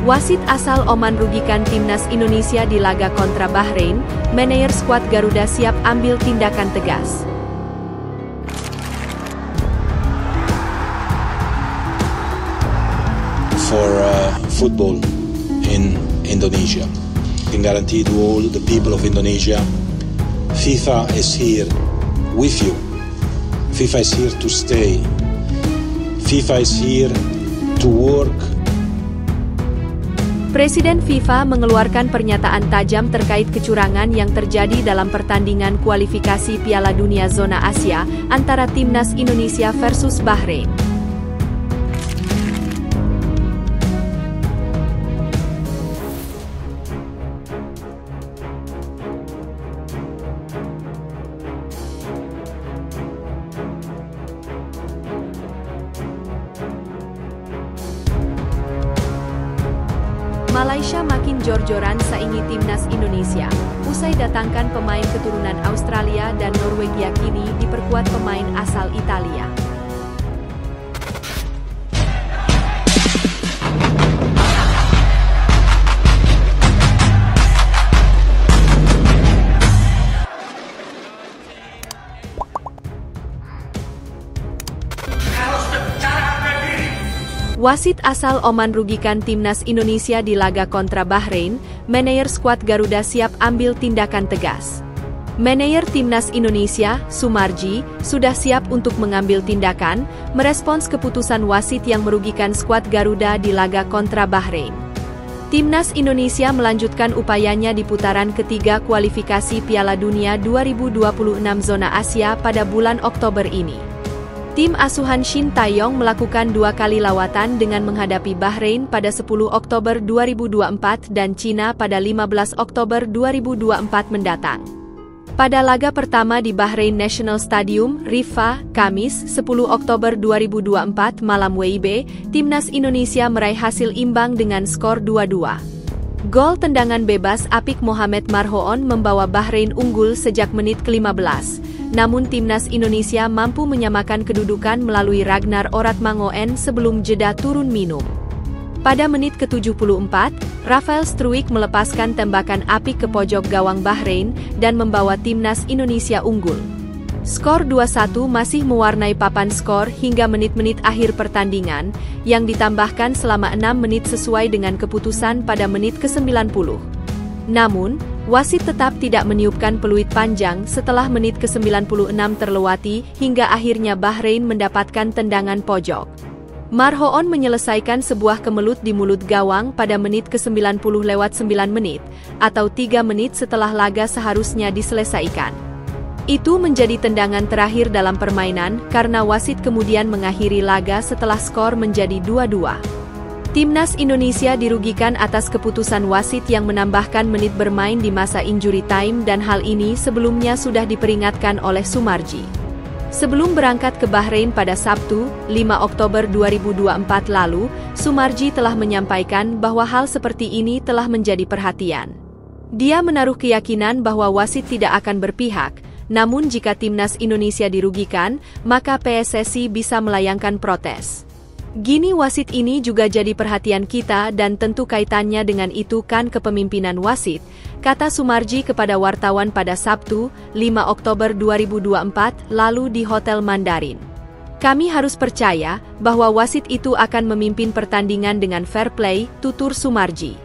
Wasit asal Oman rugikan timnas Indonesia di laga kontra Bahrain, manajer skuad Garuda siap ambil tindakan tegas. For football in Indonesia, I can guarantee to all the people of Indonesia, FIFA is here with you. FIFA is here to stay. FIFA is here to work. Presiden FIFA mengeluarkan pernyataan tajam terkait kecurangan yang terjadi dalam pertandingan kualifikasi Piala Dunia Zona Asia antara timnas Indonesia versus Bahrain. Malaysia makin jor-joran saingi timnas Indonesia. Usai datangkan pemain keturunan Australia dan Norwegia, kini diperkuat pemain asal Italia. Wasit asal Oman rugikan timnas Indonesia di laga kontra Bahrain, manajer skuad Garuda siap ambil tindakan tegas. Manajer timnas Indonesia, Sumarji, sudah siap untuk mengambil tindakan, merespons keputusan wasit yang merugikan skuad Garuda di laga kontra Bahrain. Timnas Indonesia melanjutkan upayanya di putaran ketiga kualifikasi Piala Dunia 2026 Zona Asia pada bulan Oktober ini. Tim asuhan Shin Tae-yong melakukan 2 kali lawatan dengan menghadapi Bahrain pada 10 Oktober 2024 dan Cina pada 15 Oktober 2024 mendatang. Pada laga pertama di Bahrain National Stadium, Riffa, Kamis, 10 Oktober 2024 malam WIB, timnas Indonesia meraih hasil imbang dengan skor 2-2. Gol tendangan bebas Apik Mohamed Marhoon membawa Bahrain unggul sejak menit ke-15. Namun timnas Indonesia mampu menyamakan kedudukan melalui Ragnar Oratmangoen sebelum jeda turun minum. Pada menit ke-74, Rafael Struijk melepaskan tembakan apik ke pojok gawang Bahrain dan membawa timnas Indonesia unggul. Skor 2-1 masih mewarnai papan skor hingga menit-menit akhir pertandingan, yang ditambahkan selama 6 menit sesuai dengan keputusan pada menit ke-90. Namun, wasit tetap tidak meniupkan peluit panjang setelah menit ke-96 terlewati hingga akhirnya Bahrain mendapatkan tendangan pojok. Marhoon menyelesaikan sebuah kemelut di mulut gawang pada menit ke-90 lewat 9 menit, atau 3 menit setelah laga seharusnya diselesaikan. Itu menjadi tendangan terakhir dalam permainan karena wasit kemudian mengakhiri laga setelah skor menjadi 2-2. Timnas Indonesia dirugikan atas keputusan wasit yang menambahkan menit bermain di masa injury time dan hal ini sebelumnya sudah diperingatkan oleh Sumarji. Sebelum berangkat ke Bahrain pada Sabtu, 5 Oktober 2024 lalu, Sumarji telah menyampaikan bahwa hal seperti ini telah menjadi perhatian. Dia menaruh keyakinan bahwa wasit tidak akan berpihak, namun jika timnas Indonesia dirugikan, maka PSSI bisa melayangkan protes. Gini wasit ini juga jadi perhatian kita dan tentu kaitannya dengan itu kan kepemimpinan wasit, kata Sumarji kepada wartawan pada Sabtu, 5 Oktober 2024 lalu di Hotel Mandarin. Kami harus percaya bahwa wasit itu akan memimpin pertandingan dengan fair play, tutur Sumarji.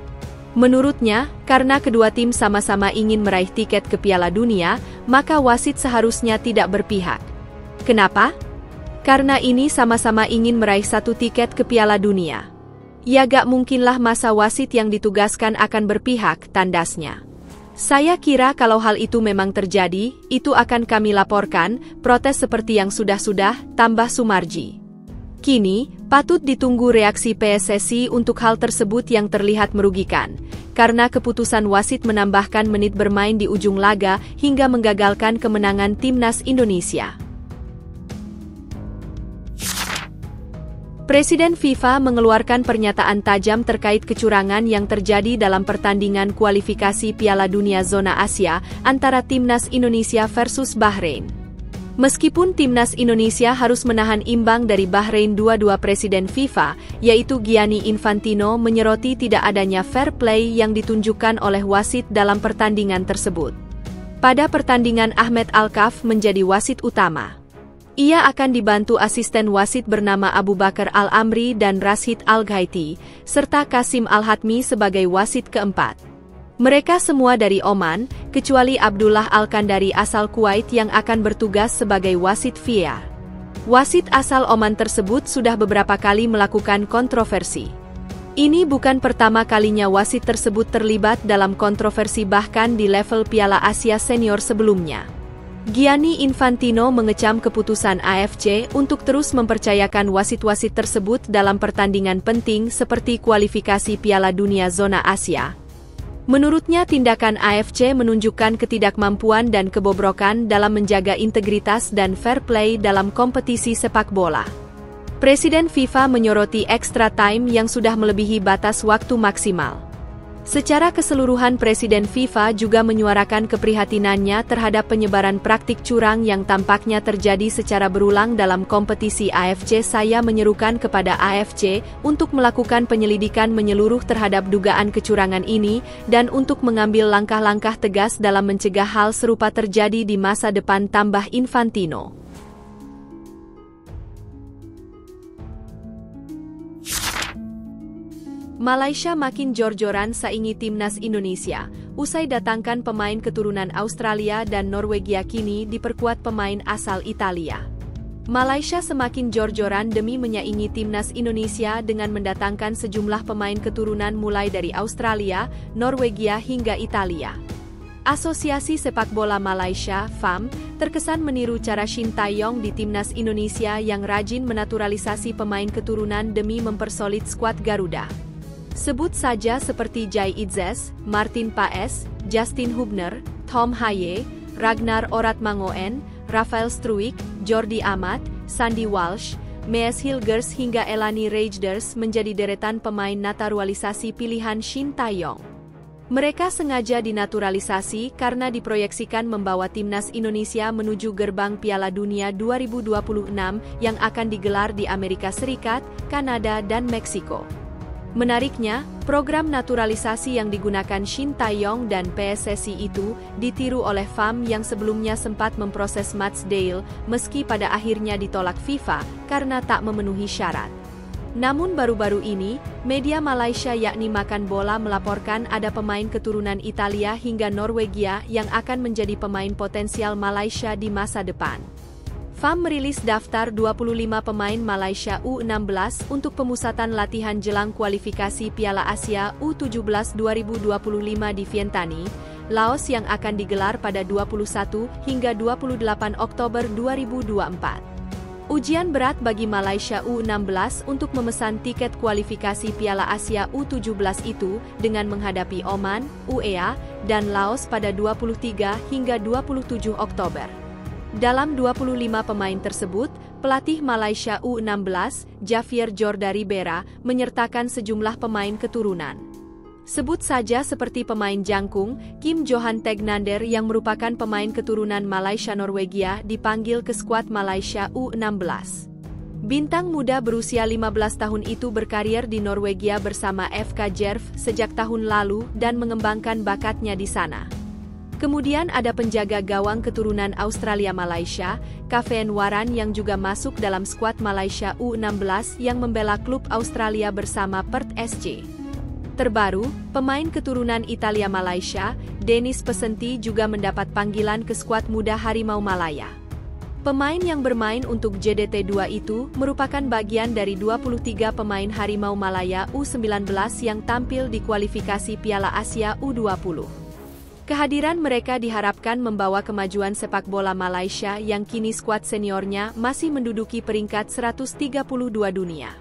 Menurutnya, karena kedua tim sama-sama ingin meraih tiket ke Piala Dunia, maka wasit seharusnya tidak berpihak. Kenapa? Karena ini sama-sama ingin meraih 1 tiket ke Piala Dunia. Ya gak mungkinlah masa wasit yang ditugaskan akan berpihak, tandasnya. Saya kira kalau hal itu memang terjadi, itu akan kami laporkan, protes seperti yang sudah-sudah, tambah Sumarji. Kini, patut ditunggu reaksi PSSI untuk hal tersebut yang terlihat merugikan, karena keputusan wasit menambahkan menit bermain di ujung laga hingga menggagalkan kemenangan timnas Indonesia. Presiden FIFA mengeluarkan pernyataan tajam terkait kecurangan yang terjadi dalam pertandingan kualifikasi Piala Dunia Zona Asia antara timnas Indonesia versus Bahrain. Meskipun timnas Indonesia harus menahan imbang dari Bahrain, dua Presiden FIFA, yaitu Gianni Infantino, menyoroti tidak adanya fair play yang ditunjukkan oleh wasit dalam pertandingan tersebut. Pada pertandingan, Ahmed Alkaf menjadi wasit utama. Ia akan dibantu asisten wasit bernama Abu Bakar Al-Amri dan Rashid Al-Ghaiti, serta Kasim Al-Hatmi sebagai wasit keempat. Mereka semua dari Oman, kecuali Abdullah Al-Kandari asal Kuwait yang akan bertugas sebagai wasit VAR. Wasit asal Oman tersebut sudah beberapa kali melakukan kontroversi. Ini bukan pertama kalinya wasit tersebut terlibat dalam kontroversi, bahkan di level Piala Asia Senior sebelumnya. Gianni Infantino mengecam keputusan AFC untuk terus mempercayakan wasit-wasit tersebut dalam pertandingan penting seperti kualifikasi Piala Dunia Zona Asia. Menurutnya, tindakan AFC menunjukkan ketidakmampuan dan kebobrokan dalam menjaga integritas dan fair play dalam kompetisi sepak bola. Presiden FIFA menyoroti extra time yang sudah melebihi batas waktu maksimal. Secara keseluruhan, Presiden FIFA juga menyuarakan keprihatinannya terhadap penyebaran praktik curang yang tampaknya terjadi secara berulang dalam kompetisi AFC. Saya menyerukan kepada AFC untuk melakukan penyelidikan menyeluruh terhadap dugaan kecurangan ini dan untuk mengambil langkah-langkah tegas dalam mencegah hal serupa terjadi di masa depan, tambah Infantino. Malaysia makin jor-joran saingi timnas Indonesia. Usai datangkan pemain keturunan Australia dan Norwegia, kini diperkuat pemain asal Italia. Malaysia semakin jor-joran demi menyaingi timnas Indonesia dengan mendatangkan sejumlah pemain keturunan mulai dari Australia, Norwegia hingga Italia. Asosiasi Sepak Bola Malaysia, FAM, terkesan meniru cara Shin Tae-yong di timnas Indonesia yang rajin menaturalisasi pemain keturunan demi mempersolid skuad Garuda. Sebut saja seperti Jai Itzes, Martin Paes, Justin Hubner, Tom Haye, Ragnar Oratmangoen, Rafael Struijk, Jordi Amat, Sandy Walsh, Mees Hilgers hingga Elani Rejders menjadi deretan pemain naturalisasi pilihan Shin Tae-yong. Mereka sengaja dinaturalisasi karena diproyeksikan membawa timnas Indonesia menuju gerbang Piala Dunia 2026 yang akan digelar di Amerika Serikat, Kanada, dan Meksiko. Menariknya, program naturalisasi yang digunakan Shin Tae-yong dan PSSI itu ditiru oleh FAM yang sebelumnya sempat memproses Matsdale, meski pada akhirnya ditolak FIFA karena tak memenuhi syarat. Namun baru-baru ini, media Malaysia yakni Makan Bola melaporkan ada pemain keturunan Italia hingga Norwegia yang akan menjadi pemain potensial Malaysia di masa depan. FAM merilis daftar 25 pemain Malaysia U16 untuk pemusatan latihan jelang kualifikasi Piala Asia U17 2025 di Vientiane, Laos yang akan digelar pada 21 hingga 28 Oktober 2024. Ujian berat bagi Malaysia U16 untuk memesan tiket kualifikasi Piala Asia U17 itu dengan menghadapi Oman, UEA, dan Laos pada 23 hingga 27 Oktober. Dalam 25 pemain tersebut, pelatih Malaysia U16, Javier Jorda Ribera, menyertakan sejumlah pemain keturunan. Sebut saja seperti pemain jangkung, Kim Johan Tegnander yang merupakan pemain keturunan Malaysia Norwegia dipanggil ke skuad Malaysia U16. Bintang muda berusia 15 tahun itu berkarier di Norwegia bersama FK Jerv sejak tahun lalu dan mengembangkan bakatnya di sana. Kemudian ada penjaga gawang keturunan Australia-Malaysia, Kaveen Waran yang juga masuk dalam skuad Malaysia U16 yang membela klub Australia bersama Perth SC. Terbaru, pemain keturunan Italia-Malaysia, Denis Pesenti juga mendapat panggilan ke skuad muda Harimau Malaya. Pemain yang bermain untuk JDT2 itu merupakan bagian dari 23 pemain Harimau Malaya U19 yang tampil di kualifikasi Piala Asia U20. Kehadiran mereka diharapkan membawa kemajuan sepak bola Malaysia yang kini skuad seniornya masih menduduki peringkat 132 dunia.